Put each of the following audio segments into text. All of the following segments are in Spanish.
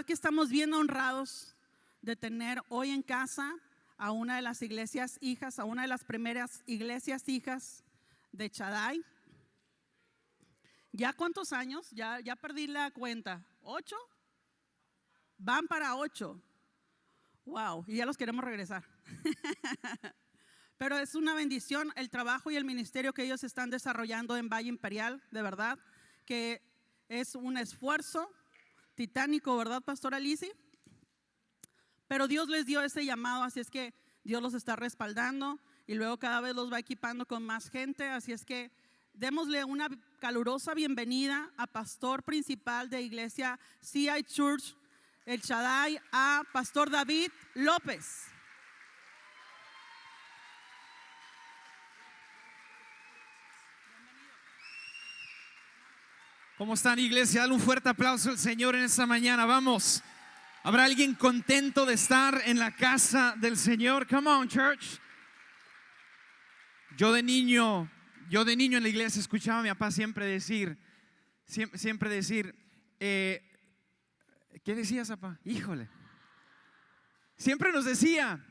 verdad que estamos bien honrados de tener hoy en casa a una de las iglesias hijas, a una de las primeras iglesias hijas de Shaddai. ¿Ya cuántos años? Ya perdí la cuenta. ¿8? Van para 8. Wow, y ya los queremos regresar. Pero es una bendición el trabajo y el ministerio que ellos están desarrollando en Valle Imperial, de verdad, que es un esfuerzo titánico, ¿verdad, Pastora Lizzy? Pero Dios les dio ese llamado, así es que Dios los está respaldando y luego cada vez los va equipando con más gente, así es que démosle una calurosa bienvenida a pastor principal de iglesia CI Church, el Shaddai, a Pastor David López. ¿Cómo están, iglesia? Dale un fuerte aplauso al Señor en esta mañana. Vamos. ¿Habrá alguien contento de estar en la casa del Señor? Come on, church. Yo de niño en la iglesia escuchaba a mi papá siempre decir, ¿qué decías, papá? Híjole. Siempre nos decía,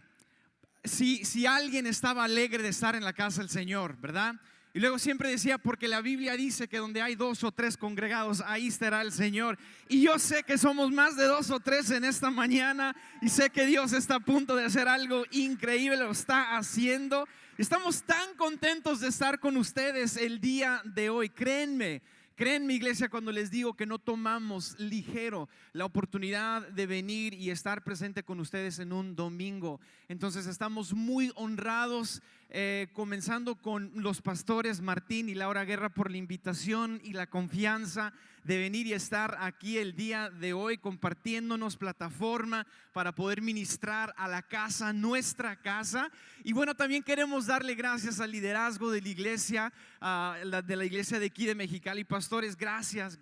si alguien estaba alegre de estar en la casa del Señor, ¿verdad? Y luego siempre decía, porque la Biblia dice que donde hay 2 o 3 congregados, ahí estará el Señor. Y yo sé que somos más de 2 o 3 en esta mañana y sé que Dios está a punto de hacer algo increíble, lo está haciendo. Estamos tan contentos de estar con ustedes el día de hoy. Créanme, iglesia, cuando les digo que no tomamos ligero la oportunidad de venir y estar presente con ustedes en un domingo. Entonces estamos muy honrados, comenzando con los pastores Martín y Laura Guerra por la invitación y la confianza de venir y estar aquí el día de hoy compartiéndonos plataforma para poder ministrar a la casa, nuestra casa. Y bueno, también queremos darle gracias al liderazgo de la iglesia, de la iglesia de aquí de Mexicali. Pastores, gracias.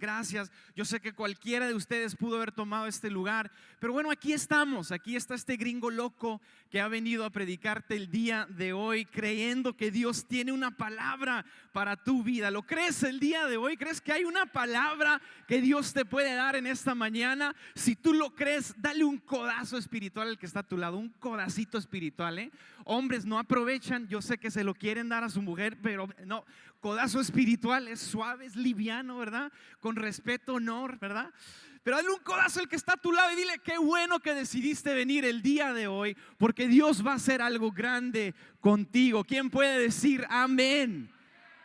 Yo sé que cualquiera de ustedes pudo haber tomado este lugar, pero bueno, aquí estamos, aquí está este gringo loco que ha venido a predicarte el día de hoy, creyendo que Dios tiene una palabra para tu vida. ¿Lo crees el día de hoy? ¿Crees que hay una palabra que Dios te puede dar en esta mañana? Si tú lo crees, dale un codazo espiritual al que está a tu lado, un codacito espiritual, ¿eh? Hombres no aprovechan, yo sé que se lo quieren dar a su mujer, pero no, codazo espiritual es suave, es liviano, ¿verdad? Con respeto, honor, ¿verdad? Pero dale un codazo al que está a tu lado y dile, qué bueno que decidiste venir el día de hoy, porque Dios va a hacer algo grande contigo. ¿Quién puede decir amén?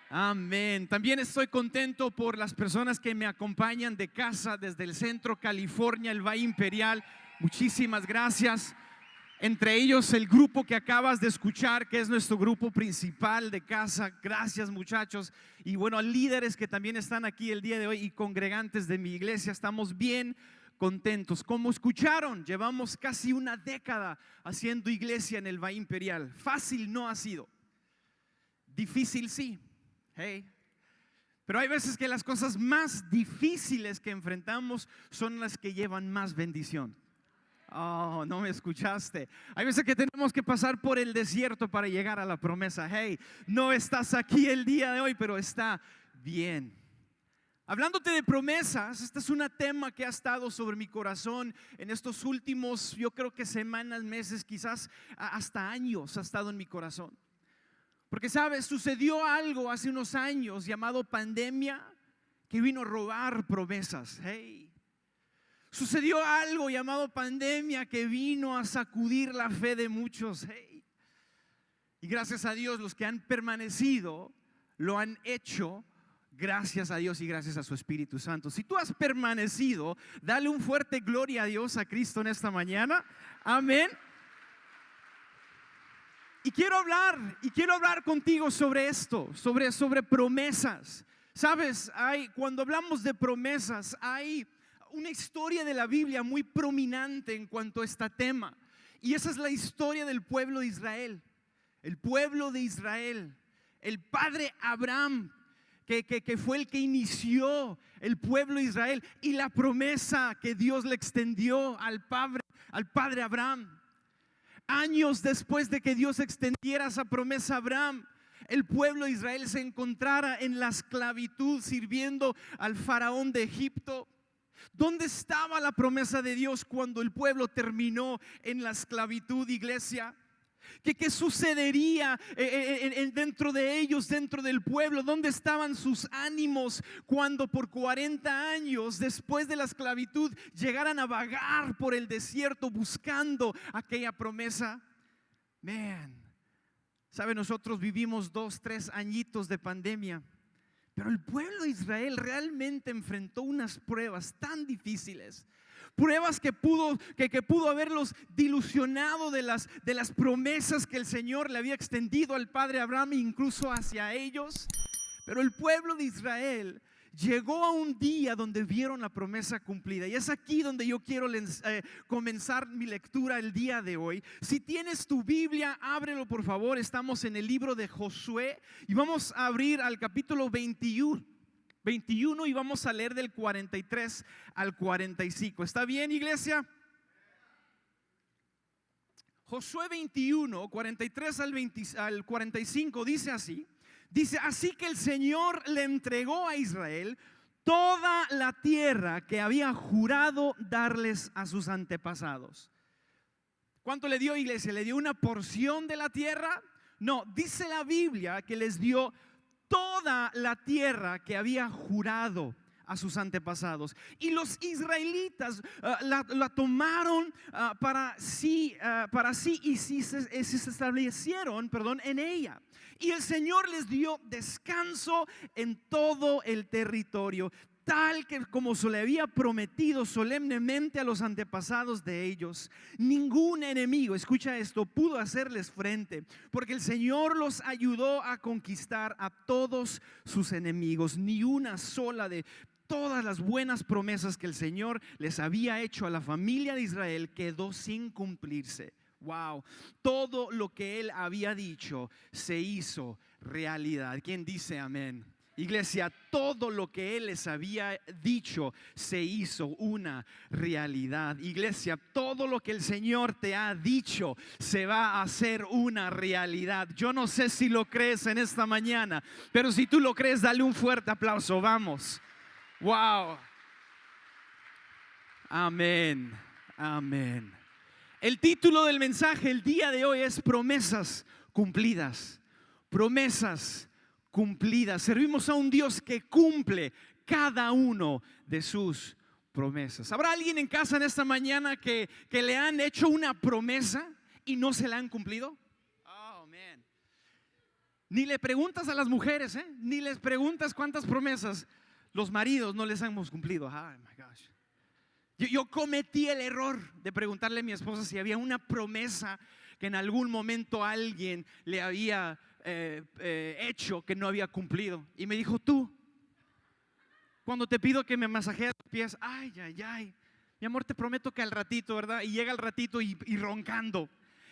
Amén. También estoy contento por las personas que me acompañan de casa desde el centro California, el Valle Imperial. Muchísimas gracias. Entre ellos el grupo que acabas de escuchar, que es nuestro grupo principal de casa. Gracias, muchachos. Y bueno, líderes que también están aquí el día de hoy y congregantes de mi iglesia. Estamos bien contentos. Como escucharon, llevamos casi una década haciendo iglesia en el Valle Imperial. Fácil no ha sido. Difícil sí. Hey. Pero hay veces que las cosas más difíciles que enfrentamos son las que llevan más bendición. Oh, no me escuchaste. Hay veces que tenemos que pasar por el desierto para llegar a la promesa. Hey, no estás aquí el día de hoy, pero está bien. Hablándote de promesas, este es un tema que ha estado sobre mi corazón en estos últimos, yo creo que semanas, meses, quizás hasta años ha estado en mi corazón. Porque sabes, sucedió algo hace unos años llamado pandemia que vino a robar promesas. Hey. Sucedió algo llamado pandemia que vino a sacudir la fe de muchos. Hey. Y gracias a Dios, los que han permanecido lo han hecho gracias a Dios y gracias a su Espíritu Santo. Si tú has permanecido, dale un fuerte gloria a Dios, a Cristo en esta mañana. Amén. Y quiero hablar contigo sobre esto, sobre promesas. Sabes, cuando hablamos de promesas, hay una historia de la Biblia muy prominente en cuanto a este tema. Y esa es la historia del pueblo de Israel. El pueblo de Israel, el padre Abraham, que fue el que inició el pueblo de Israel, y la promesa que Dios le extendió al padre Abraham. Años después de que Dios extendiera esa promesa a Abraham, el pueblo de Israel se encontrara en la esclavitud sirviendo al faraón de Egipto. ¿Dónde estaba la promesa de Dios cuando el pueblo terminó en la esclavitud, iglesia? ¿Qué sucedería dentro de ellos, dentro del pueblo? ¿Dónde estaban sus ánimos cuando por 40 años después de la esclavitud llegaran a vagar por el desierto buscando aquella promesa? ¿Sabe? Nosotros vivimos 2, 3 añitos de pandemia, pero el pueblo de Israel realmente enfrentó unas pruebas tan difíciles. Pruebas que pudo haberlos dilucionado de las promesas que el Señor le había extendido al padre Abraham, incluso hacia ellos. Pero el pueblo de Israel llegó a un día donde vieron la promesa cumplida. Y es aquí donde yo quiero comenzar mi lectura el día de hoy. Si tienes tu Biblia, ábrelo por favor. Estamos en el libro de Josué y vamos a abrir al capítulo 21 y vamos a leer del 43 al 45. ¿Está bien, iglesia? Josué 21, 43 al 45 dice así. Dice, así que el Señor le entregó a Israel toda la tierra que había jurado darles a sus antepasados. ¿Cuánto le dio, iglesia? ¿Le dio una porción de la tierra? No, dice la Biblia que les dio toda la tierra que había jurado a sus antepasados. Y los israelitas la tomaron para sí y se establecieron, en ella. Y el Señor les dio descanso en todo el territorio, tal que como se le había prometido solemnemente a los antepasados de ellos. Ningún enemigo, escucha esto, pudo hacerles frente, porque el Señor los ayudó a conquistar a todos sus enemigos. Ni una sola de todas las buenas promesas que el Señor les había hecho a la familia de Israel quedó sin cumplirse. Wow, todo lo que Él había dicho se hizo realidad. ¿Quién dice amén? Iglesia, todo lo que Él les había dicho se hizo una realidad. Iglesia, todo lo que el Señor te ha dicho se va a hacer una realidad. Yo no sé si lo crees en esta mañana, pero si tú lo crees, dale un fuerte aplauso. Vamos. Wow. Amén. Amén. El título del mensaje el día de hoy es promesas cumplidas. Promesas cumplidas. Servimos a un Dios que cumple cada uno de sus promesas. ¿Habrá alguien en casa en esta mañana que le han hecho una promesa y no se la han cumplido? Oh, man. Ni le preguntas a las mujeres, ni les preguntas cuántas promesas los maridos no les hemos cumplido. Oh my gosh. Yo cometí el error de preguntarle a mi esposa si había una promesa que en algún momento alguien le había hecho que no había cumplido. Y me dijo, tú, cuando te pido que me masajees los pies, ay, mi amor, te prometo que al ratito, ¿verdad? Y llega el ratito y roncando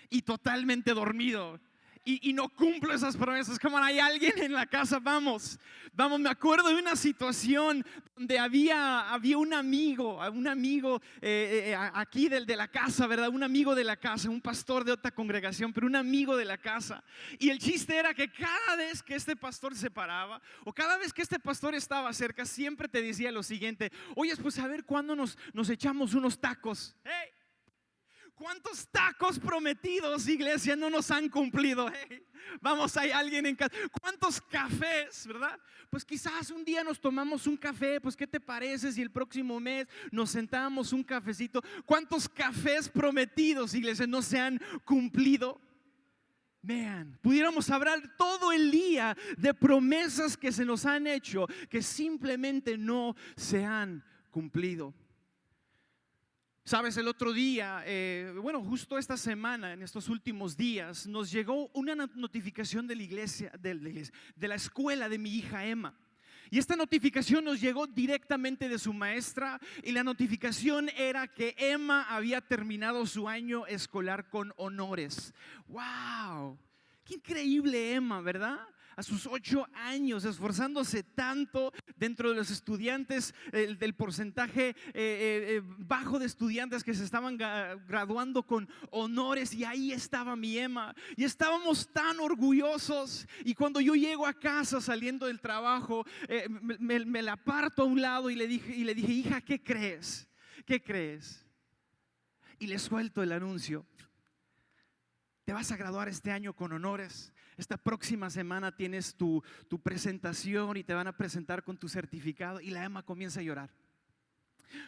y totalmente dormido. Y no cumplo esas promesas. Como hay alguien en la casa, vamos, me acuerdo de una situación donde había un amigo aquí de la casa, ¿verdad? Un amigo de la casa, un pastor de otra congregación, pero un amigo de la casa. Y el chiste era que cada vez que este pastor se paraba o cada vez que este pastor estaba cerca, siempre te decía lo siguiente: oye, pues a ver cuándo nos echamos unos tacos. ¡Hey! ¿Cuántos tacos prometidos, iglesia, no nos han cumplido? Hey, vamos, hay alguien en casa. ¿Cuántos cafés, verdad? Pues quizás un día nos tomamos un café. Pues ¿qué te parece si el próximo mes nos sentamos un cafecito? ¿Cuántos cafés prometidos, iglesia, no se han cumplido? Vean, pudiéramos hablar todo el día de promesas que se nos han hecho que simplemente no se han cumplido. Sabes, el otro día, justo esta semana, en estos últimos días, nos llegó una notificación de la iglesia, de la escuela de mi hija Emma. Y esta notificación nos llegó directamente de su maestra, y la notificación era que Emma había terminado su año escolar con honores. ¡Wow! Qué increíble Emma, ¿verdad? A sus 8 años, esforzándose tanto dentro de los estudiantes, del porcentaje bajo de estudiantes que se estaban graduando con honores, y ahí estaba mi Emma, y estábamos tan orgullosos. Y cuando yo llego a casa saliendo del trabajo, me la aparto a un lado y le dije, hija, ¿qué crees? ¿Qué crees? Y le suelto el anuncio: te vas a graduar este año con honores. Esta próxima semana tienes tu presentación y te van a presentar con tu certificado. Y la Emma comienza a llorar.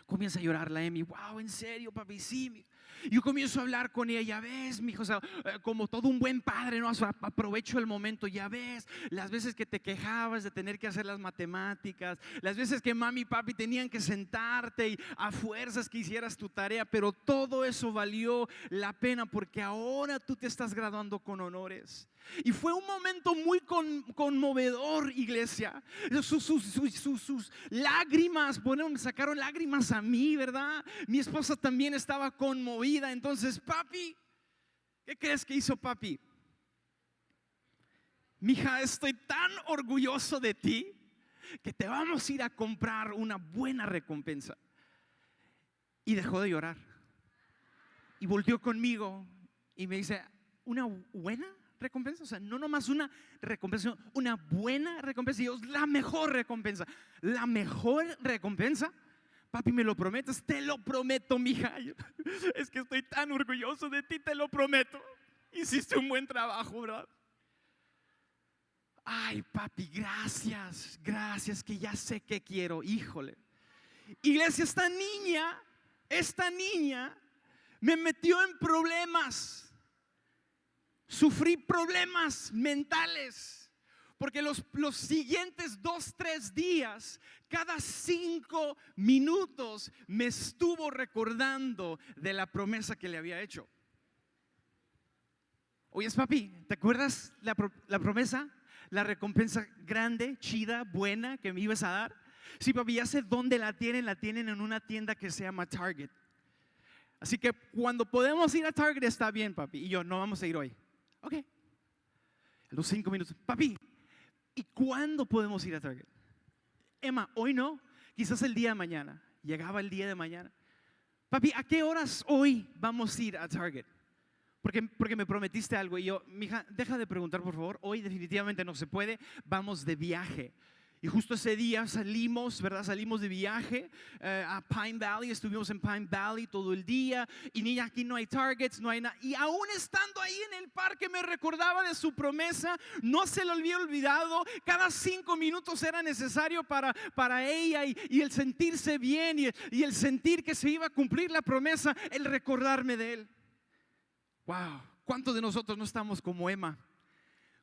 Comienza a llorar la Emmy. Wow, ¿en serio, papi? Sí. Yo comienzo a hablar con ella. Ya ves, mijo, o sea, como todo un buen padre, ¿no? O sea, aprovecho el momento. Ya ves, las veces que te quejabas de tener que hacer las matemáticas, las veces que mami y papi tenían que sentarte y a fuerzas que hicieras tu tarea, pero todo eso valió la pena porque ahora tú te estás graduando con honores. Y fue un momento muy conmovedor, iglesia. Sus lágrimas, bueno, me sacaron lágrimas a mí, ¿verdad? Mi esposa también estaba conmovida. Entonces, papi, ¿qué crees que hizo papi? Mija, estoy tan orgulloso de ti que te vamos a ir a comprar una buena recompensa. Y dejó de llorar. Y volteó conmigo y me dice: ¿una buena recompensa? O sea, no nomás una recompensa, una buena recompensa. Y yo: la mejor recompensa. La mejor recompensa. Papi, ¿me lo prometes? Te lo prometo, mija. Es que estoy tan orgulloso de ti, te lo prometo. Hiciste un buen trabajo, ¿verdad? Ay, papi, gracias, gracias, que ya sé qué quiero. Híjole. Iglesia, esta niña me metió en problemas. Sufrí problemas mentales. Porque los siguientes 2-3 días, cada 5 minutos, me estuvo recordando de la promesa que le había hecho. Oyes, papi, ¿te acuerdas la promesa? La recompensa grande, chida, buena que me ibas a dar. Sí, papi, ya sé dónde la tienen en una tienda que se llama Target. Así que cuando podemos ir a Target está bien, papi. Y yo: no vamos a ir hoy. Ok. A los 5 minutos: papi, ¿y cuándo podemos ir a Target? Emma, hoy no, quizás el día de mañana. Llegaba el día de mañana: papi, ¿a qué horas hoy vamos a ir a Target? Porque me prometiste algo. Y yo: mija, deja de preguntar, por favor. Hoy definitivamente no se puede. Vamos de viaje. Y justo ese día salimos, ¿verdad? Salimos de viaje a Pine Valley. Estuvimos en Pine Valley todo el día. Y niña, aquí no hay Targets, no hay nada. Y aún estando ahí en el parque me recordaba de su promesa. No se lo había olvidado. Cada 5 minutos era necesario para ella. Y el sentirse bien y el sentir que se iba a cumplir la promesa. El recordarme de él. Wow, ¿cuántos de nosotros no estamos como Emma?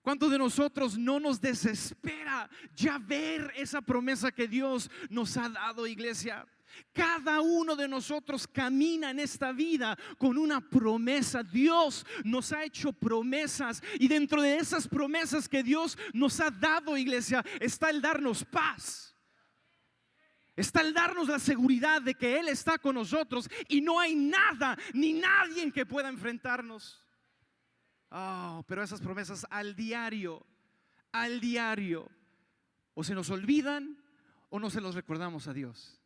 ¿Cuántos de nosotros no nos desespera ya ver esa promesa que Dios nos ha dado, iglesia? Cada uno de nosotros camina en esta vida con una promesa. Dios nos ha hecho promesas, y dentro de esas promesas que Dios nos ha dado, iglesia, está el darnos paz. Está el darnos la seguridad de que Él está con nosotros y no hay nada ni nadie que pueda enfrentarnos. Oh, pero esas promesas al diario, o se nos olvidan o no se los recordamos a Dios.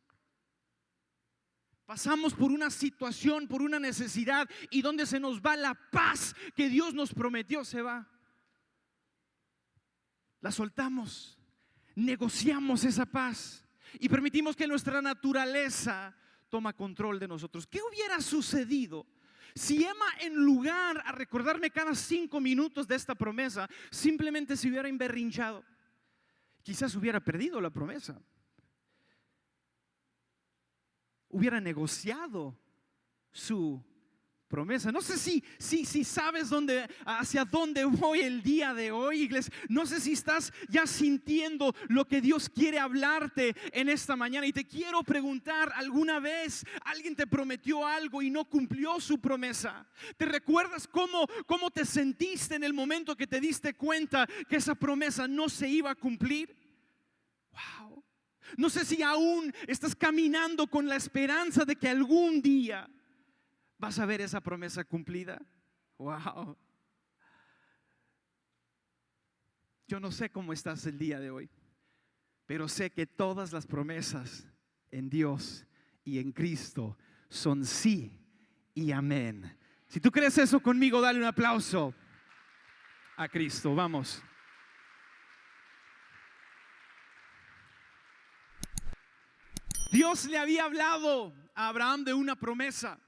Pasamos por una situación, por una necesidad, y donde se nos va la paz que Dios nos prometió, se va. La soltamos, negociamos esa paz y permitimos que nuestra naturaleza toma control de nosotros. ¿Qué hubiera sucedido si Emma, en lugar a recordarme cada 5 minutos de esta promesa, simplemente se hubiera emberrinchado? Quizás hubiera perdido la promesa. Hubiera negociado su promesa. No sé si sabes hacia dónde voy el día de hoy, iglesia. No sé si estás ya sintiendo lo que Dios quiere hablarte en esta mañana. Y te quiero preguntar: ¿alguna vez alguien te prometió algo y no cumplió su promesa? ¿Te recuerdas cómo te sentiste en el momento que te diste cuenta que esa promesa no se iba a cumplir? Wow. No sé si aún estás caminando con la esperanza de que algún día vas a ver esa promesa cumplida. Wow. Yo no sé cómo estás el día de hoy, pero sé que todas las promesas en Dios y en Cristo son sí y amén. Si tú crees eso conmigo, dale un aplauso a Cristo. Vamos. Dios le había hablado a Abraham de una promesa.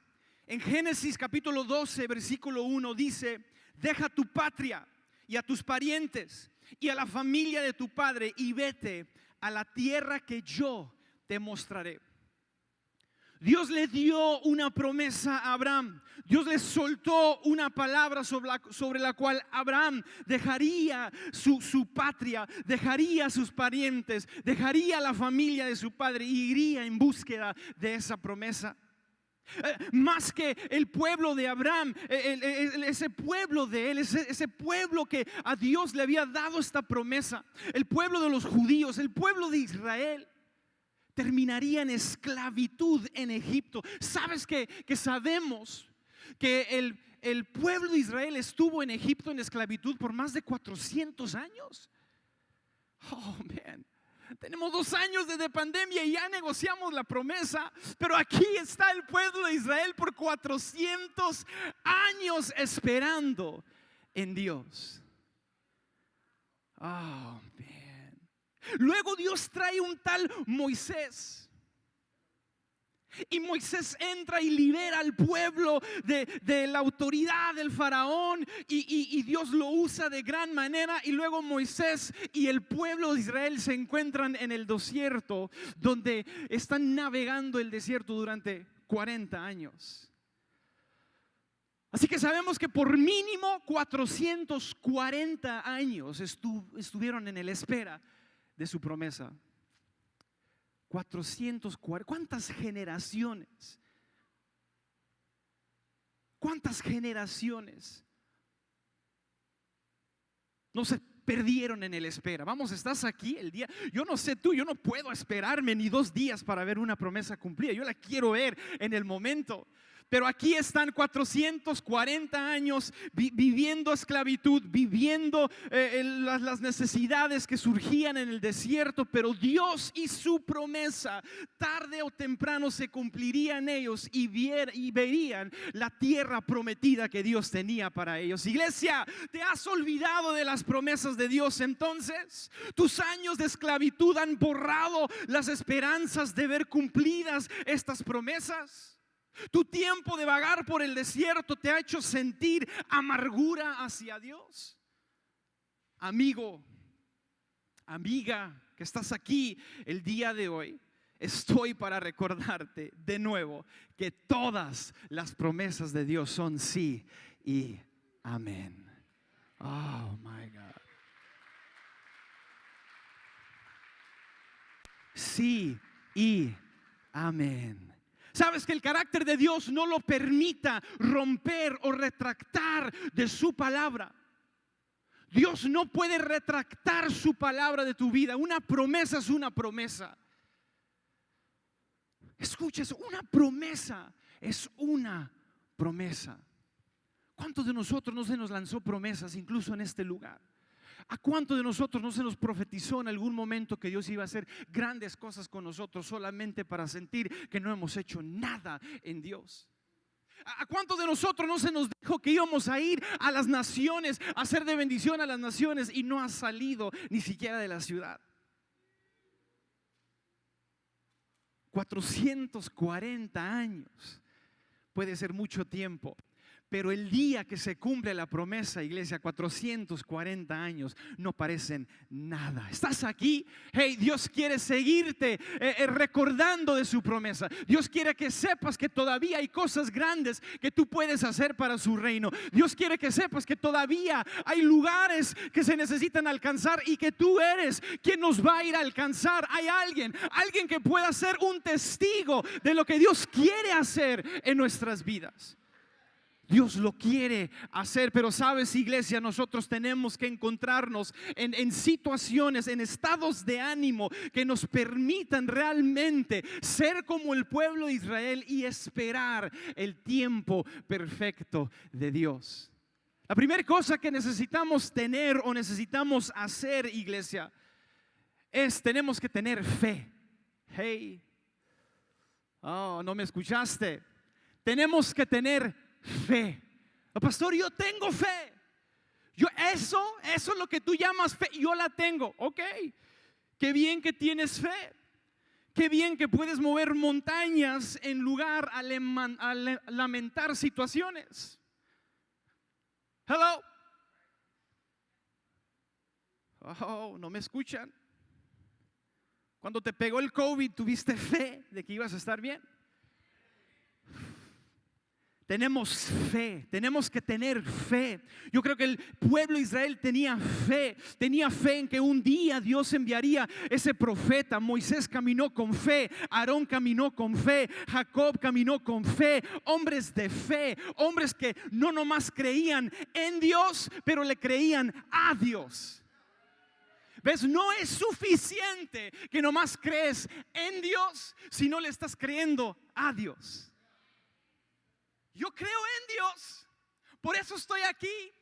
En Génesis capítulo 12, versículo 1 dice: deja tu patria y a tus parientes y a la familia de tu padre y vete a la tierra que yo te mostraré. Dios le dio una promesa a Abraham. Dios le soltó una palabra sobre la cual Abraham dejaría su patria, dejaría sus parientes, dejaría la familia de su padre y iría en búsqueda de esa promesa. Más que el pueblo de Abraham, ese pueblo de él, ese pueblo que a Dios le había dado esta promesa, el pueblo de los judíos, el pueblo de Israel, terminaría en esclavitud en Egipto. ¿Sabes que sabemos que el pueblo de Israel estuvo en Egipto en esclavitud por más de 400 años? Oh, man. Tenemos 2 años de pandemia y ya negociamos la promesa, pero aquí está el pueblo de Israel por 400 años esperando en Dios. Oh, man. Luego Dios trae un tal Moisés. Y Moisés entra y libera al pueblo de la autoridad del faraón y Dios lo usa de gran manera. Y luego Moisés y el pueblo de Israel se encuentran en el desierto, donde están navegando el desierto durante 40 años. Así que sabemos que por mínimo 440 años estuvieron en la espera de su promesa. 440, ¿cuántas generaciones? ¿Cuántas generaciones no se perdieron en el espera? Vamos, estás aquí el día. Yo no sé tú, yo no puedo esperarme ni 2 días para ver una promesa cumplida. Yo la quiero ver en el momento. Pero aquí están 440 años viviendo esclavitud, viviendo las necesidades que surgían en el desierto. Pero Dios y su promesa tarde o temprano se cumpliría en ellos y verían la tierra prometida que Dios tenía para ellos. Iglesia, ¿te has olvidado de las promesas de Dios entonces? Tus años de esclavitud han borrado las esperanzas de ver cumplidas estas promesas. Tu tiempo de vagar por el desierto te ha hecho sentir amargura hacia Dios. Amigo, amiga, que estás aquí el día de hoy, estoy para recordarte de nuevo que todas las promesas de Dios son sí y amén. Oh my God. Sí y amén. Sabes que el carácter de Dios no lo permita romper o retractar de su palabra. Dios no puede retractar su palabra de tu vida. Una promesa es una promesa. Escucha eso, una promesa es una promesa. ¿Cuántos de nosotros no se nos lanzó promesas incluso en este lugar? ¿A cuántos de nosotros no se nos profetizó en algún momento que Dios iba a hacer grandes cosas con nosotros solamente para sentir que no hemos hecho nada en Dios? ¿A cuántos de nosotros no se nos dijo que íbamos a ir a las naciones, a hacer de bendición a las naciones y no ha salido ni siquiera de la ciudad? 440 años puede ser mucho tiempo. Pero el día que se cumple la promesa, iglesia, 440 años no parecen nada. ¿Estás aquí? Hey, Dios quiere seguirte recordando de su promesa. Dios quiere que sepas que todavía hay cosas grandes que tú puedes hacer para su reino. Dios quiere que sepas que todavía hay lugares que se necesitan alcanzar y que tú eres quien nos va a ir a alcanzar. Hay alguien que pueda ser un testigo de lo que Dios quiere hacer en nuestras vidas. Dios lo quiere hacer, pero sabes, iglesia, nosotros tenemos que encontrarnos en situaciones, en estados de ánimo que nos permitan realmente ser como el pueblo de Israel y esperar el tiempo perfecto de Dios. La primera cosa que necesitamos tener o necesitamos hacer, iglesia, tenemos que tener fe. Hey, oh, no me escuchaste. Tenemos que tener fe. Oh, pastor, yo tengo fe. Eso es lo que tú llamas fe. Yo la tengo. Ok, qué bien que tienes fe. Qué bien que puedes mover montañas en lugar a lamentar situaciones. Hello. Oh, no me escuchan. Cuando te pegó el COVID, ¿tuviste fe de que ibas a estar bien? Tenemos fe, tenemos que tener fe. Yo creo que el pueblo de Israel tenía fe en que un día Dios enviaría ese profeta. Moisés caminó con fe, Aarón caminó con fe, Jacob caminó con fe. Hombres de fe, hombres que no nomás creían en Dios, pero le creían a Dios. ¿Ves? No es suficiente que nomás crees en Dios si no le estás creyendo a Dios. Yo creo en Dios, por eso estoy aquí.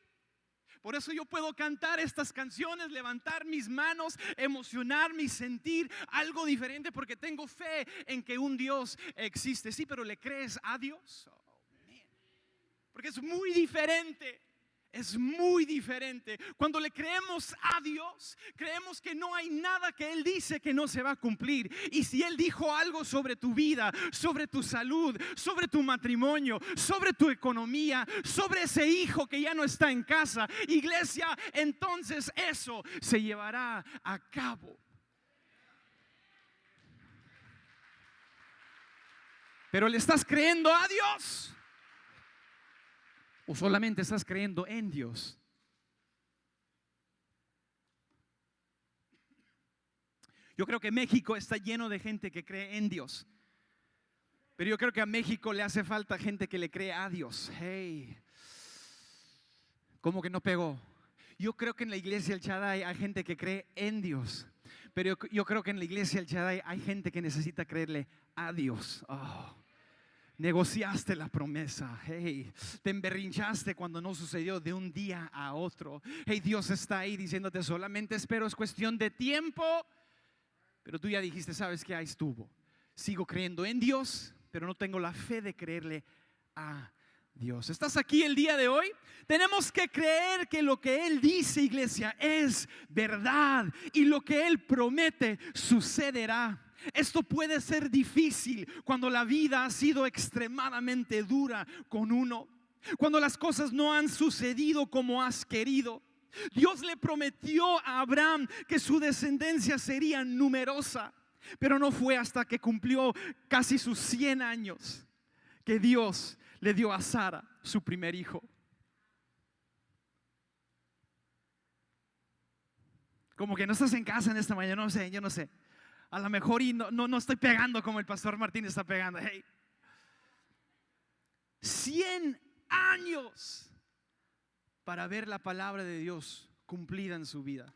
Por eso yo puedo cantar estas canciones, levantar mis manos, emocionarme y sentir algo diferente, porque tengo fe en que un Dios existe. Sí, pero ¿le crees a Dios? Oh, man. Porque es muy diferente. Es muy diferente. Cuando le creemos a Dios, creemos que no hay nada que Él dice que no se va a cumplir. Y si Él dijo algo sobre tu vida, sobre tu salud, sobre tu matrimonio, sobre tu economía, sobre ese hijo que ya no está en casa, iglesia, entonces eso se llevará a cabo. Pero ¿le estás creyendo a Dios? ¿O solamente estás creyendo en Dios? Yo creo que México está lleno de gente que cree en Dios, pero yo creo que a México le hace falta gente que le cree a Dios. Hey, ¿cómo que no pegó? Yo creo que en la iglesia El Shaddai hay gente que cree en Dios, pero yo creo que en la iglesia El Shaddai hay gente que necesita creerle a Dios. Oh. Negociaste la promesa, hey, te emberrinchaste cuando no sucedió de un día a otro. Hey, Dios está ahí diciéndote solamente espero, es cuestión de tiempo. Pero tú ya dijiste, ¿sabes qué? Ahí estuvo. Sigo creyendo en Dios, pero no tengo la fe de creerle a Dios. ¿Estás aquí el día de hoy? Tenemos que creer que lo que Él dice, iglesia, es verdad, y lo que Él promete sucederá. Esto puede ser difícil cuando la vida ha sido extremadamente dura con uno, cuando las cosas no han sucedido como has querido. Dios le prometió a Abraham que su descendencia sería numerosa, pero no fue hasta que cumplió casi sus 100 años que Dios le dio a Sara su primer hijo. Como que no estás en casa en esta mañana, no sé, yo no sé. A lo mejor y no estoy pegando como el pastor Martín está pegando. Hey. 100 años para ver la palabra de Dios cumplida en su vida.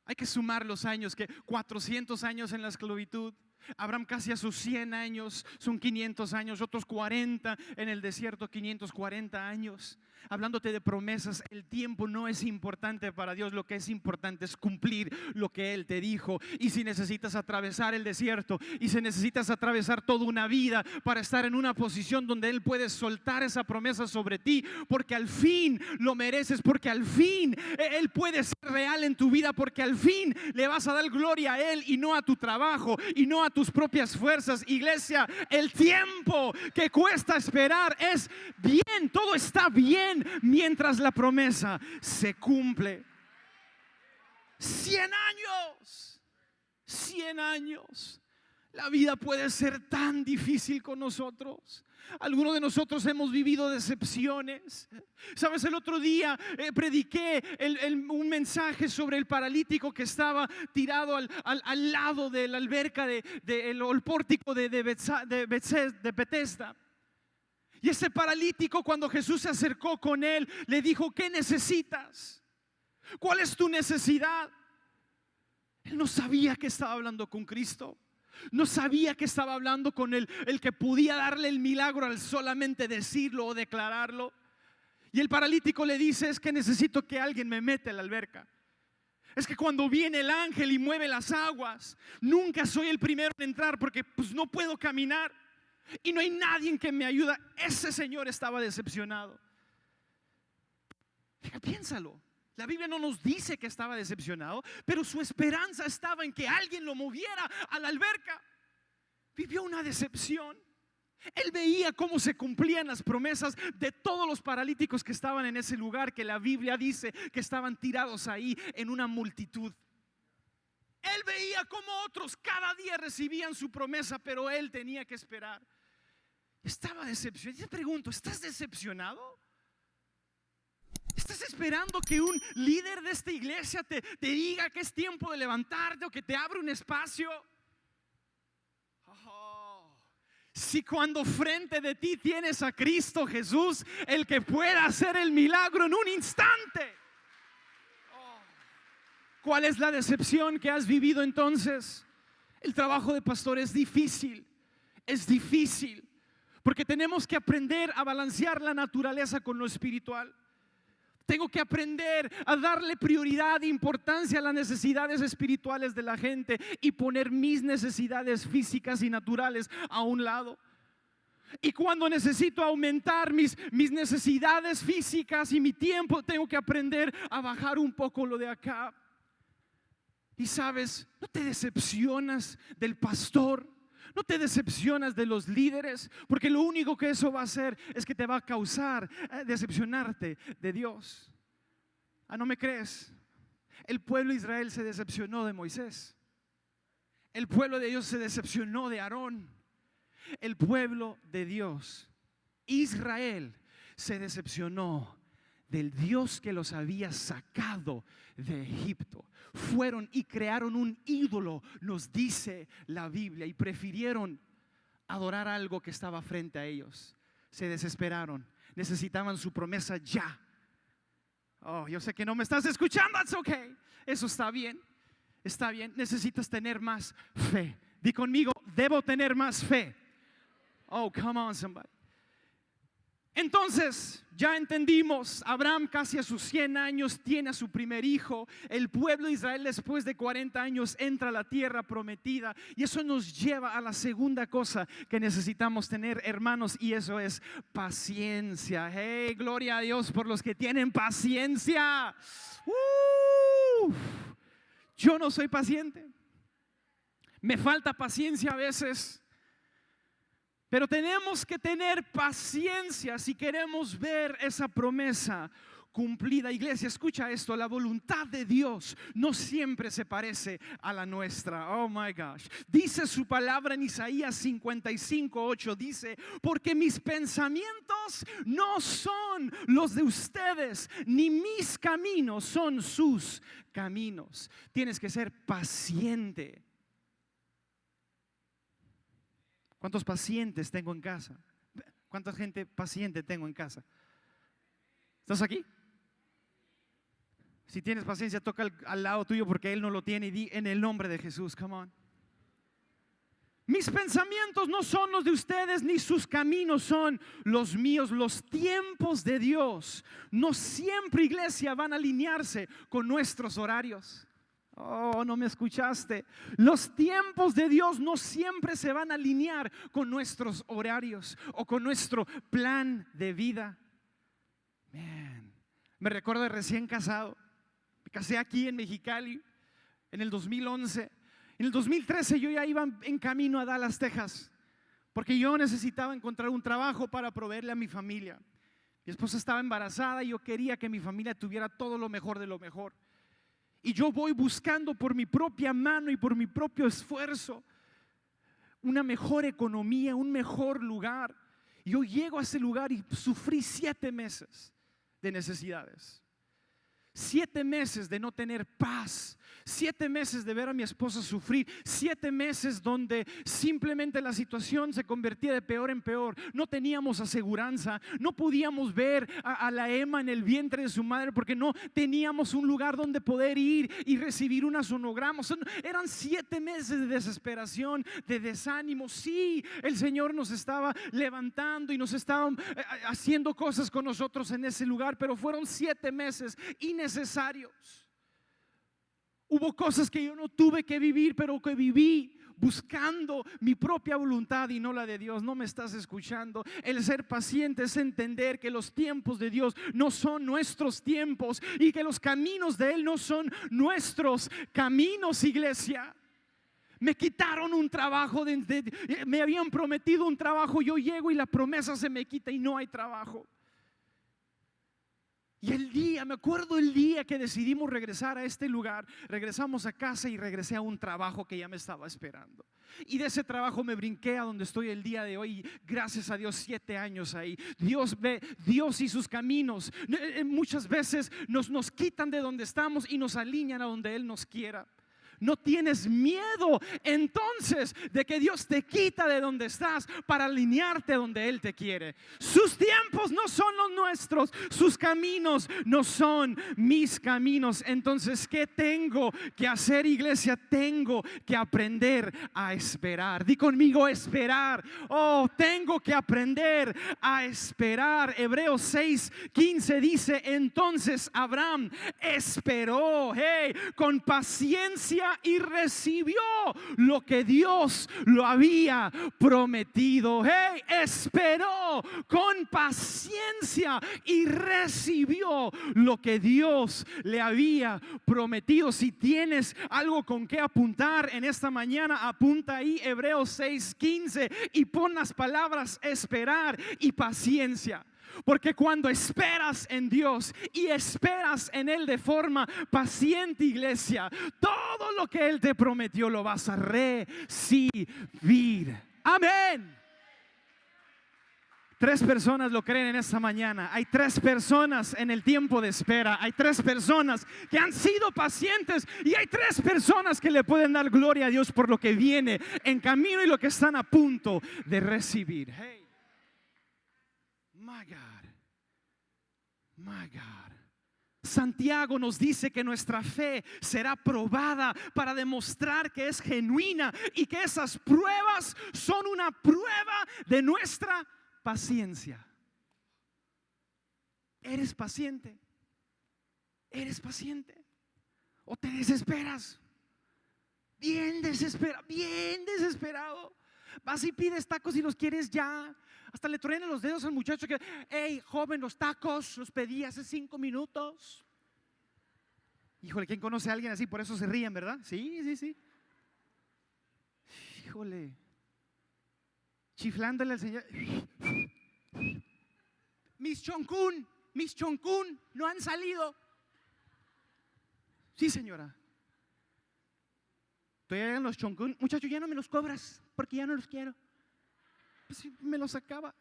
Hay que sumar los años, que 400 años en la esclavitud. Abraham casi a sus 100 años, son 500 años, otros 40 en el desierto, 540 años. Hablándote de promesas, el tiempo no es importante para Dios, lo que es importante es cumplir lo que Él te dijo. Y si necesitas atravesar el desierto, y si necesitas atravesar toda una vida para estar en una posición donde Él puede soltar esa promesa sobre ti, porque al fin lo mereces, porque al fin Él puede ser real en tu vida, porque al fin le vas a dar gloria a Él y no a tu trabajo y no a tus propias fuerzas. Iglesia, el tiempo que cuesta esperar es bien, todo está bien mientras la promesa se cumple. 100 años, 100 años. La vida puede ser tan difícil con nosotros. Algunos de nosotros hemos vivido decepciones. Sabes, el otro día prediqué un mensaje sobre el paralítico que estaba tirado al lado de la alberca del pórtico de Bethesda. Y ese paralítico, cuando Jesús se acercó con él, le dijo: ¿qué necesitas? ¿Cuál es tu necesidad? Él no sabía que estaba hablando con Cristo. No sabía que estaba hablando con el que podía darle el milagro al solamente decirlo o declararlo. Y el paralítico le dice: es que necesito que alguien me meta a la alberca. Es que cuando viene el ángel y mueve las aguas, nunca soy el primero en entrar porque pues no puedo caminar y no hay nadie que me ayuda. Ese señor estaba decepcionado. Piénsalo. La Biblia no nos dice que estaba decepcionado, pero su esperanza estaba en que alguien lo moviera a la alberca. Vivió una decepción. Él veía cómo se cumplían las promesas de todos los paralíticos que estaban en ese lugar, que la Biblia dice que estaban tirados ahí en una multitud. Él veía cómo otros cada día recibían su promesa, pero él tenía que esperar. Estaba decepcionado. Yo te pregunto, ¿estás decepcionado? ¿Estás esperando que un líder de esta iglesia te diga que es tiempo de levantarte o que te abra un espacio? Si cuando frente de ti tienes a Cristo Jesús, el que pueda hacer el milagro en un instante. ¿Cuál es la decepción que has vivido entonces? El trabajo de pastor es difícil, porque tenemos que aprender a balancear la naturaleza con lo espiritual. Tengo que aprender a darle prioridad e importancia a las necesidades espirituales de la gente y poner mis necesidades físicas y naturales a un lado. Y cuando necesito aumentar mis necesidades físicas y mi tiempo, tengo que aprender a bajar un poco lo de acá. Y sabes, no te decepcionas del pastor, no te decepcionas de los líderes, porque lo único que eso va a hacer es que te va a causar decepcionarte de Dios. ¿No me crees? El pueblo de Israel se decepcionó de Moisés. El pueblo de Dios se decepcionó de Aarón. El pueblo de Dios, Israel, se decepcionó del Dios que los había sacado de Egipto. Fueron y crearon un ídolo, nos dice la Biblia, y prefirieron adorar algo que estaba frente a ellos. Se desesperaron, necesitaban su promesa ya. Yo sé que no me estás escuchando, it's okay. Eso está bien, necesitas tener más fe. Di conmigo, debo tener más fe. Come on somebody. Entonces, ya entendimos, Abraham casi a sus 100 años tiene a su primer hijo. El pueblo de Israel después de 40 años entra a la tierra prometida. Y eso nos lleva a la segunda cosa que necesitamos tener, hermanos, y eso es paciencia. Hey, gloria a Dios por los que tienen paciencia. Yo no soy paciente. Me falta paciencia a veces. Pero tenemos que tener paciencia si queremos ver esa promesa cumplida. Iglesia, escucha esto: la voluntad de Dios no siempre se parece a la nuestra. Oh my gosh. Dice su palabra en Isaías 55:8, dice: porque mis pensamientos no son los de ustedes, ni mis caminos son sus caminos. Tienes que ser paciente. ¿Cuántos pacientes tengo en casa? ¿Cuánta gente paciente tengo en casa? ¿Estás aquí? Si tienes paciencia, toca al lado tuyo porque él no lo tiene y di: en el nombre de Jesús, come on. Mis pensamientos no son los de ustedes, ni sus caminos son los míos. Los tiempos de Dios no siempre, iglesia, van a alinearse con nuestros horarios. No me escuchaste. Los tiempos de Dios no siempre se van a alinear con nuestros horarios o con nuestro plan de vida. Me recuerdo de recién casado. Me casé aquí en Mexicali en el 2011. En el 2013 yo ya iba en camino a Dallas, Texas, porque yo necesitaba encontrar un trabajo para proveerle a mi familia. Mi esposa estaba embarazada y yo quería que mi familia tuviera todo lo mejor de lo mejor. Y yo voy buscando por mi propia mano y por mi propio esfuerzo una mejor economía, un mejor lugar. Yo llego a ese lugar y sufrí 7 meses de necesidades. 7 meses de no tener paz, 7 meses de ver a mi esposa sufrir, 7 meses donde simplemente la situación se convertía de peor en peor. No teníamos aseguranza, no podíamos ver a la Emma en el vientre de su madre porque no teníamos un lugar donde poder ir y recibir una sonograma. Eran 7 meses de desesperación, de desánimo. Sí, el Señor nos estaba levantando y nos estaba haciendo cosas con nosotros en ese lugar, pero fueron 7 meses innecesarios. Hubo cosas que yo no tuve que vivir, pero que viví buscando mi propia voluntad y no la de Dios. No me estás escuchando. El ser paciente es entender que los tiempos de Dios no son nuestros tiempos y que los caminos de Él no son nuestros caminos, iglesia. Me quitaron un trabajo, me habían prometido un trabajo, yo llego y la promesa se me quita y no hay trabajo. Y me acuerdo el día que decidimos regresar a este lugar, regresamos a casa y regresé a un trabajo que ya me estaba esperando. Y de ese trabajo me brinqué a donde estoy el día de hoy. Gracias a Dios, 7 años ahí. Dios y sus caminos muchas veces nos quitan de donde estamos y nos alinean a donde Él nos quiera. No tienes miedo entonces de que Dios te quita de donde estás para alinearte donde Él te quiere. Sus tiempos no son los nuestros, sus caminos no son mis caminos. Entonces, ¿qué tengo que hacer, iglesia? Tengo que aprender a esperar. Di conmigo, esperar. Oh, tengo que aprender a esperar. Hebreos 6:15 dice: entonces Abraham esperó, con paciencia y recibió lo que Dios lo había prometido. Esperó con paciencia y recibió lo que Dios le había prometido. Si tienes algo con que apuntar en esta mañana, apunta ahí Hebreos 6:15 y pon las palabras esperar y paciencia. Porque cuando esperas en Dios y esperas en Él de forma paciente, iglesia, todo lo que Él te prometió lo vas a recibir. Amén. 3 personas lo creen en esta mañana. Hay 3 personas en el tiempo de espera. Hay 3 personas que han sido pacientes y hay 3 personas que le pueden dar gloria a Dios por lo que viene en camino y lo que están a punto de recibir. Hey. My God, my God. Santiago nos dice que nuestra fe será probada para demostrar que es genuina y que esas pruebas son una prueba de nuestra paciencia. ¿Eres paciente? ¿Eres paciente? ¿O te desesperas? Bien desesperado. Vas y pides tacos y los quieres ya. Hasta le truenan los dedos al muchacho que, hey, joven, los tacos los pedí hace 5 minutos. Híjole, ¿quién conoce a alguien así? Por eso se ríen, ¿verdad? Sí. Híjole. Chiflándole al Señor. Mis choncún no han salido. Sí, señora. Todavía los choncún. Muchacho, ya no me los cobras porque ya no los quiero. Pues me los acaba.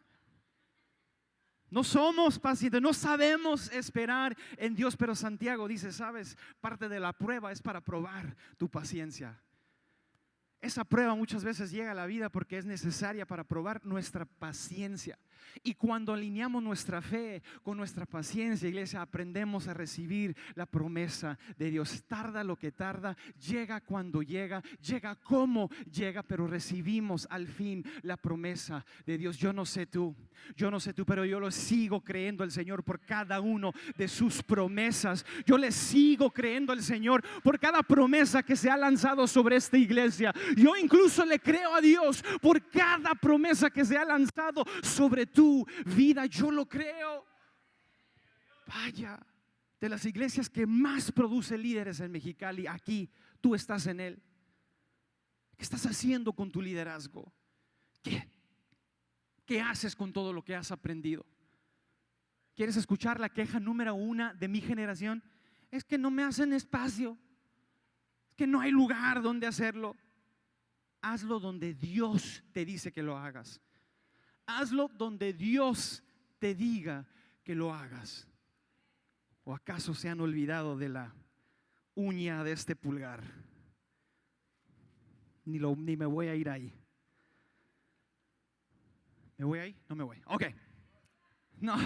No somos pacientes, no sabemos esperar en Dios, pero Santiago dice, sabes, parte de la prueba es para probar tu paciencia. Esa prueba muchas veces llega a la vida porque es necesaria para probar nuestra paciencia. Y cuando alineamos nuestra fe con nuestra paciencia, iglesia, aprendemos a recibir la promesa de Dios. Tarda lo que tarda, llega cuando llega como llega, pero recibimos al fin la promesa de Dios. Yo no sé tú, pero yo lo sigo creyendo al Señor por cada uno de sus promesas. Yo le sigo creyendo al Señor por cada promesa que se ha lanzado sobre esta iglesia. Yo incluso le creo a Dios por cada promesa que se ha lanzado sobre tu vida. Yo lo creo. Vaya, de las iglesias que más produce líderes en Mexicali, aquí tú estás en él. ¿Qué estás haciendo con tu liderazgo? ¿Qué haces con todo lo que has aprendido? ¿Quieres escuchar la queja número 1 de mi generación? Es que no me hacen espacio, es que no hay lugar donde hacerlo. Hazlo donde Dios te dice que lo hagas. Hazlo donde Dios te diga que lo hagas. ¿O acaso se han olvidado de la uña de este pulgar? Ni me voy a ir ahí. ¿Me voy ahí? No me voy. Ok. No.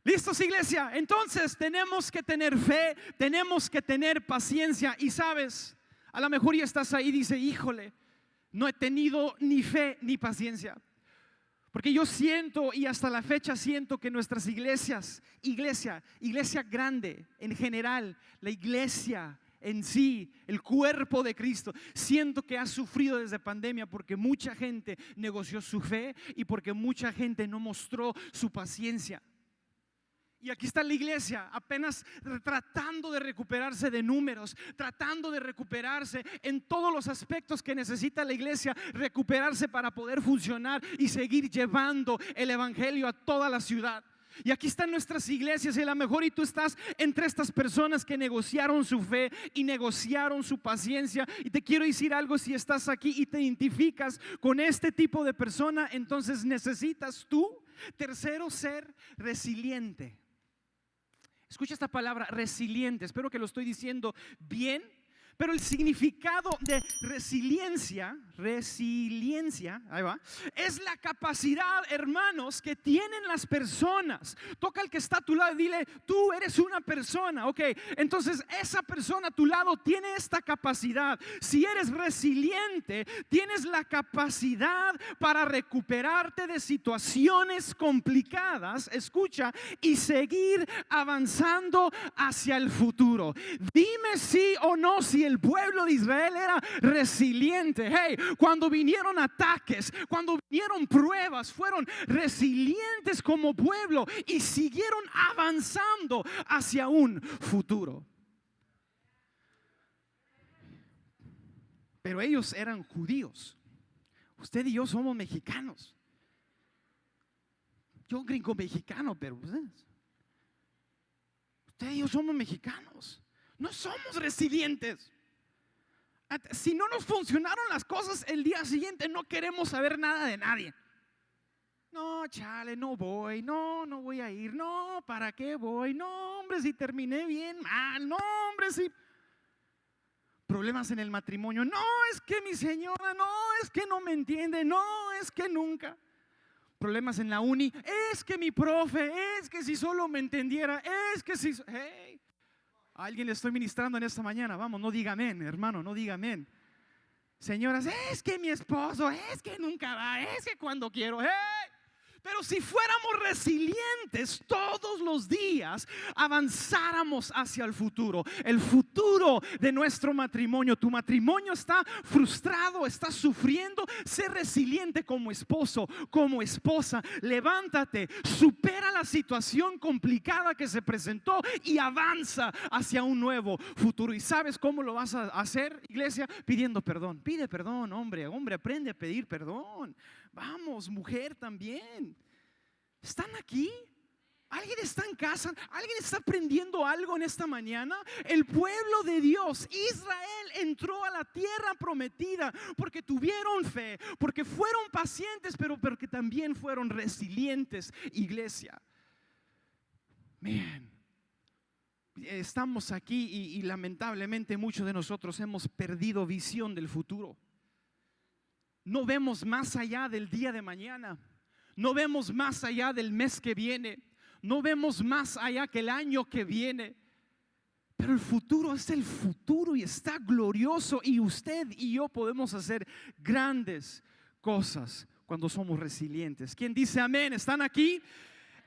¿Listos, iglesia? Entonces tenemos que tener fe, tenemos que tener paciencia. Y sabes, a lo mejor ya estás ahí y dices, híjole, no he tenido ni fe ni paciencia. Porque yo siento, y hasta la fecha siento, que nuestras iglesias, iglesia grande en general, la iglesia en sí, el cuerpo de Cristo, siento que ha sufrido desde pandemia porque mucha gente negoció su fe y porque mucha gente no mostró su paciencia. Y aquí está la iglesia apenas tratando de recuperarse de números, tratando de recuperarse en todos los aspectos que necesita la iglesia recuperarse para poder funcionar y seguir llevando el evangelio a toda la ciudad. Y aquí están nuestras iglesias, y a lo mejor y tú estás entre estas personas que negociaron su fe y negociaron su paciencia. Y te quiero decir algo: si estás aquí y te identificas con este tipo de persona, entonces necesitas tú, tercero, ser resiliente. Escucha esta palabra, resiliente. Espero que lo estoy diciendo bien. Pero el significado de resiliencia, ahí va, es la capacidad, hermanos, que tienen las personas. Toca al que está a tu lado y dile, tú eres una persona, ok. Entonces esa persona a tu lado tiene esta capacidad. Si eres resiliente, tienes la capacidad para recuperarte de situaciones complicadas, escucha, y seguir avanzando hacia el futuro. Dime sí o no si el pueblo de Israel era resiliente. Hey, cuando vinieron ataques, cuando vinieron pruebas, fueron resilientes como pueblo y siguieron avanzando hacia un futuro. Pero ellos eran judíos. Usted y yo somos mexicanos. Yo gringo mexicano, pero usted y yo somos mexicanos. No somos resilientes. Si no nos funcionaron las cosas el día siguiente, no queremos saber nada de nadie. No, chale, no voy. No voy a ir. No, ¿para qué voy? No, hombre, si terminé bien mal. No, hombre, si... Problemas en el matrimonio. No, es que mi señora, no, es que no me entiende. No, es que nunca. Problemas en la uni. Es que mi profe, es que si solo me entendiera. Es que si... Hey, a alguien le estoy ministrando en esta mañana. Vamos, no diga amén, hermano, no diga amén. Señoras, es que mi esposo, es que nunca va, es que cuando quiero, hey. Pero si fuéramos resilientes todos los días, avanzáramos hacia el futuro de nuestro matrimonio. Tu matrimonio está frustrado, está sufriendo. Sé resiliente como esposo, como esposa. Levántate, supera la situación complicada que se presentó y avanza hacia un nuevo futuro. ¿Y sabes cómo lo vas a hacer, iglesia? Pidiendo perdón. Pide perdón, hombre, aprende a pedir perdón. Vamos, mujer también. ¿Están aquí? ¿Alguien está en casa? ¿Alguien está aprendiendo algo en esta mañana? El pueblo de Dios, Israel, entró a la tierra prometida porque tuvieron fe, porque fueron pacientes, pero porque también fueron resilientes, iglesia. Man, estamos aquí y lamentablemente muchos de nosotros hemos perdido visión del futuro. No vemos más allá del día de mañana. No vemos más allá del mes que viene. No vemos más allá que el año que viene. Pero el futuro es el futuro y está glorioso. Y usted y yo podemos hacer grandes cosas cuando somos resilientes. ¿Quién dice amén? ¿Están aquí?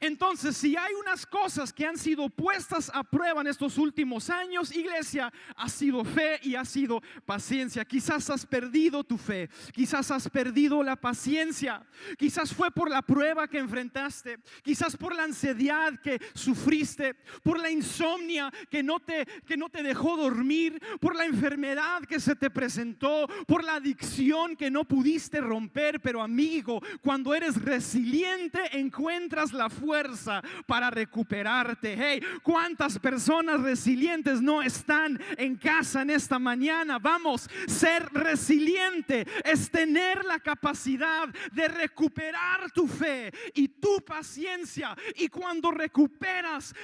Entonces, si hay unas cosas que han sido puestas a prueba en estos últimos años, iglesia, ha sido fe y ha sido paciencia. Quizás has perdido tu fe, quizás has perdido la paciencia, quizás fue por la prueba que enfrentaste, quizás por la ansiedad que sufriste, por la insomnia que no te dejó dormir, por la enfermedad que se te presentó, por la adicción que no pudiste romper. Pero amigo, cuando eres resiliente encuentras la fuerza fuerza para recuperarte. Hey, ¿cuántas personas resilientes no están en casa en esta mañana? Vamos, ser resiliente es tener la capacidad de recuperar tu fe y tu paciencia. Y cuando recuperas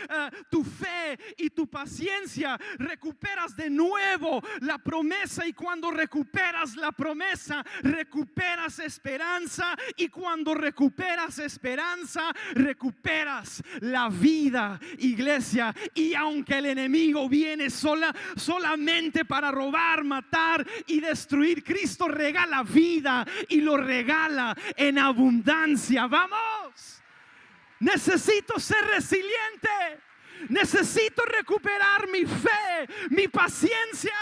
tu fe y tu paciencia, recuperas de nuevo la promesa. Y cuando recuperas la promesa, recuperas esperanza. Y cuando recuperas esperanza, recuperas la vida, iglesia. Y aunque el enemigo viene solamente para robar, matar y destruir, Cristo regala vida y lo regala en abundancia. Vamos, necesito ser resiliente, necesito recuperar mi fe, mi paciencia,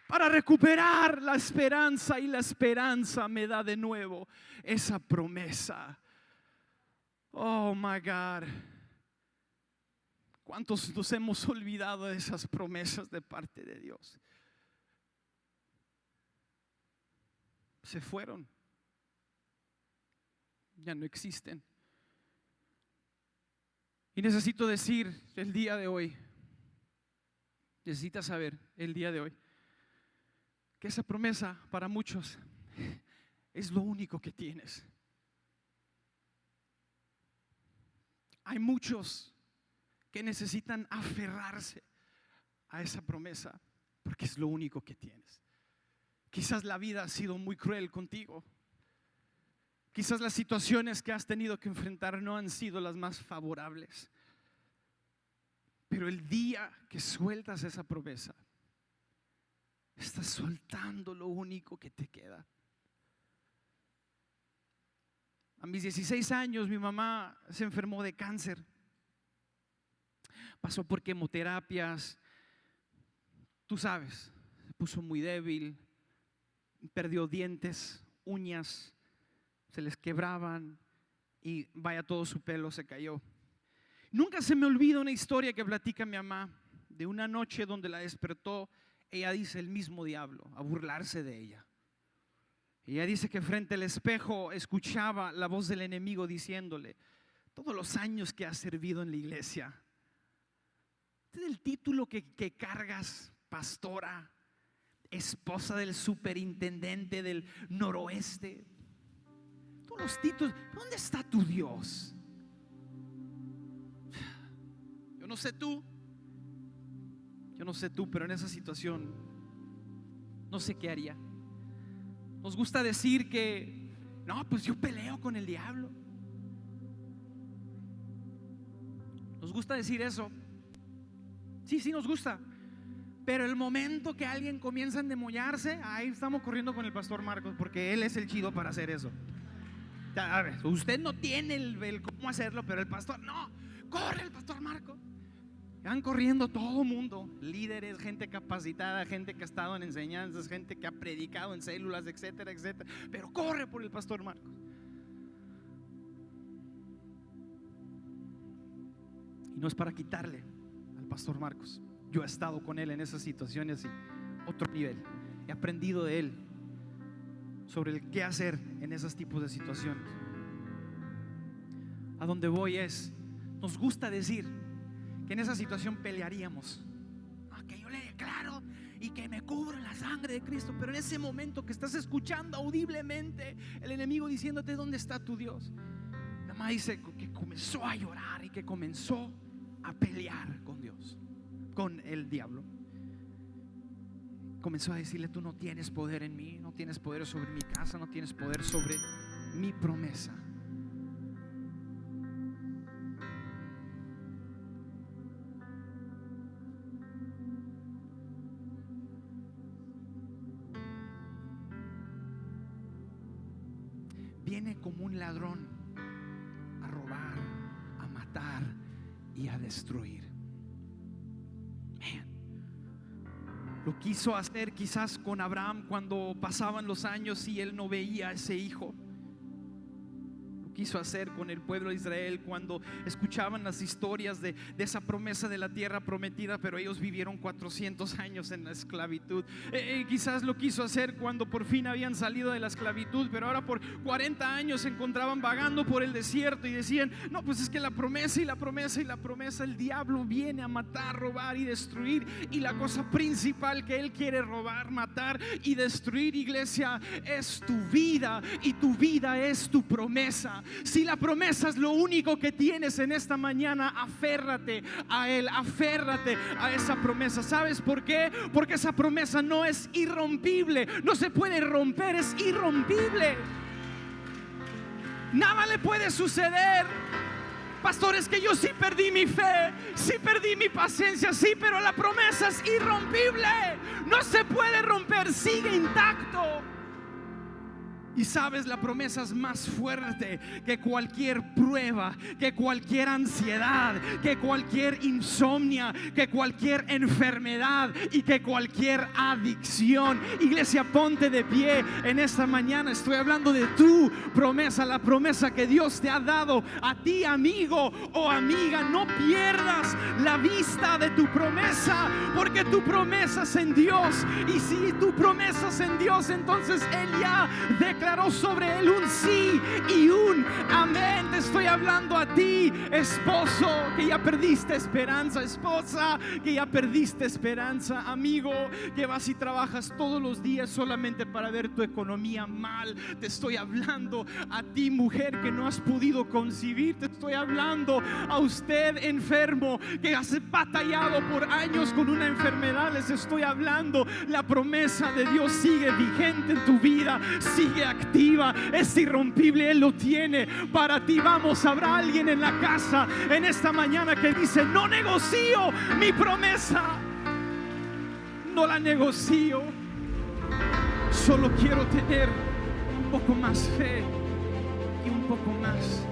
para recuperar la esperanza. Y la esperanza me da de nuevo esa promesa. Oh my God, ¿cuántos nos hemos olvidado de esas promesas de parte de Dios? Se fueron, ya no existen. Y necesito decir el día de hoy, necesitas saber el día de hoy, que esa promesa para muchos es lo único que tienes. Hay muchos que necesitan aferrarse a esa promesa porque es lo único que tienes. Quizás la vida ha sido muy cruel contigo. Quizás las situaciones que has tenido que enfrentar no han sido las más favorables. Pero el día que sueltas esa promesa, estás soltando lo único que te queda. A mis 16 años mi mamá se enfermó de cáncer. Pasó por quimioterapias. Tú sabes, se puso muy débil, perdió dientes, uñas, se les quebraban y vaya, todo su pelo se cayó. Nunca se me olvida una historia que platica mi mamá de una noche donde la despertó. Ella dice el mismo diablo a burlarse de ella. Ella dice que frente al espejo escuchaba la voz del enemigo diciéndole: todos los años que has servido en la iglesia, este es el título que cargas, pastora, esposa del superintendente del noroeste, todos los títulos, ¿dónde está tu Dios? Yo no sé tú, pero en esa situación no sé qué haría. Nos gusta decir que no, pues yo peleo con el diablo. Nos gusta decir eso. Sí, nos gusta. Pero el momento que alguien comienza a endemoniarse, ahí estamos corriendo con el pastor Marcos, porque él es el chido para hacer eso. A ver, usted no tiene el cómo hacerlo, pero el pastor, no, corre el pastor Marcos. Van corriendo todo el mundo, líderes, gente capacitada, gente que ha estado en enseñanzas, gente que ha predicado en células, etcétera, etcétera. Pero corre por el pastor Marcos. Y no es para quitarle al pastor Marcos. Yo he estado con él en esas situaciones y otro nivel. He aprendido de él sobre el qué hacer en esos tipos de situaciones. A donde voy es, nos gusta decir que en esa situación pelearíamos, que yo le declaro y que me cubra la sangre de Cristo. Pero en ese momento que estás escuchando audiblemente el enemigo diciéndote: ¿dónde está tu Dios? Nada más dice que comenzó a llorar y que comenzó a pelear con Dios, con el diablo. Comenzó a decirle: tú no tienes poder en mí, no tienes poder sobre mi casa, no tienes poder sobre mi promesa. Viene como un ladrón a robar, a matar y a destruir. Lo quiso hacer quizás con Abraham cuando pasaban los años y él no veía a ese hijo. Lo quiso hacer con el pueblo de Israel cuando escuchaban las historias de esa promesa de la tierra prometida, pero ellos vivieron 400 años en la esclavitud. Quizás lo quiso hacer cuando por fin habían salido de la esclavitud, pero ahora por 40 años se encontraban vagando por el desierto y decían: no, pues es que la promesa y la promesa y la promesa, el diablo viene a matar, robar y destruir, y la cosa principal que él quiere robar, matar y destruir, iglesia, es tu vida, y tu vida es tu promesa. Si la promesa es lo único que tienes en esta mañana, aférrate a él, aférrate a esa promesa. ¿Sabes por qué? Porque esa promesa no es irrompible, no se puede romper, es irrompible. Nada le puede suceder. Pastor, es que yo sí perdí mi fe, sí perdí mi paciencia, sí, pero la promesa es irrompible, no se puede romper, sigue intacto. Y sabes, la promesa es más fuerte que cualquier prueba, que cualquier ansiedad, que cualquier insomnia, que cualquier enfermedad y que cualquier adicción. Iglesia, ponte de pie en esta mañana. Estoy hablando de tu promesa, la promesa que Dios te ha dado a ti, amigo o amiga. No pierdas la vista de tu promesa, porque tu promesa es en Dios. Y si tu promesa es en Dios, entonces Él ya declaró sobre él un sí y un amén. Te estoy hablando a ti, esposo, que ya perdiste esperanza, esposa, que ya perdiste esperanza, amigo, que vas y trabajas todos los días solamente para ver tu economía mal. Te estoy hablando a ti, mujer, que no has podido concebir. Te estoy hablando a usted, enfermo, que has batallado por años con una enfermedad. Les estoy hablando, la promesa de Dios sigue vigente en tu vida, sigue activa, es irrompible. Él lo tiene para ti. Vamos, habrá alguien en la casa en esta mañana que dice: no negocio mi promesa, no la negocio, solo quiero tener un poco más fe y un poco más